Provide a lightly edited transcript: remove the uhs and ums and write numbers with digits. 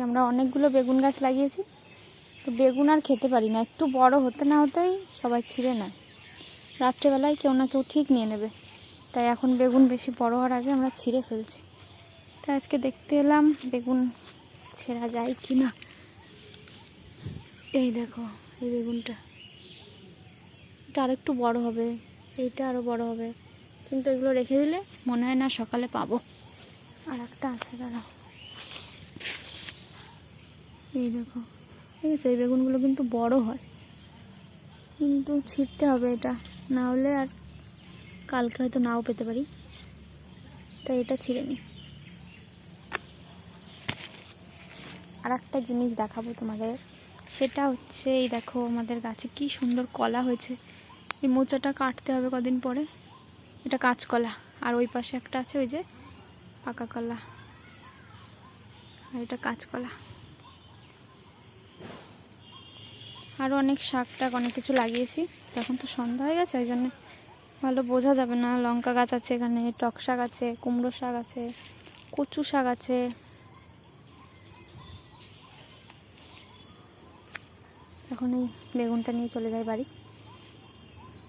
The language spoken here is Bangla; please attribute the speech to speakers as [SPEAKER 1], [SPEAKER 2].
[SPEAKER 1] আমরা অনেকগুলো বেগুন গাছ লাগিয়েছি, তো বেগুন আর খেতে পারি না, একটু বড় হতে না হতেই সবাই ছিঁড়ে নেয়। রাত্রেবেলায় কেউ না কেউ ঠিক নিয়ে নেবে, তাই এখন বেগুন বেশি বড় হওয়ার আগে আমরা ছিঁড়ে ফেলছি। তাই আজকে দেখতে এলাম বেগুন ছেঁড়া যায় কি না। এই দেখো এই বেগুনটা, এটা আর একটু বড় হবে, এইটা আরও বড় হবে, কিন্তু এগুলো রেখে দিলে মনে হয় না সকালে পাবো। আর একটা আছে, দাঁড়াও, এই দেখো, ঠিক আছে, এই বেগুনগুলো কিন্তু বড় হয়, কিন্তু ছিঁড়তে হবে এটা, না হলে আর কালকে হয়তো নাও পেতে পারি, তাই এটা ছিঁড়ে নিই। আর একটা জিনিস দেখাবো তোমাদের, সেটা হচ্ছে এই দেখো আমাদের গাছে কি সুন্দর কলা হয়েছে। এই মোচাটা কাটতে হবে কদিন পরে, এটা কাঁচকলা, আর ওই পাশে একটা আছে ওই যে পাকা কলা, আর এটা কাঁচকলা। আরও অনেক শাক টাক অনেক কিছু লাগিয়েছি, তখন তো সন্ধ্যা হয়ে গেছে, ওই জন্য ভালো বোঝা যাবে না। লঙ্কা গাছ আছে এখানে, টক শাক আছে, কুমড়ো শাক আছে, কচু শাক আছে। এখন এই বেগুনটা নিয়ে চলে যাই বাড়ি।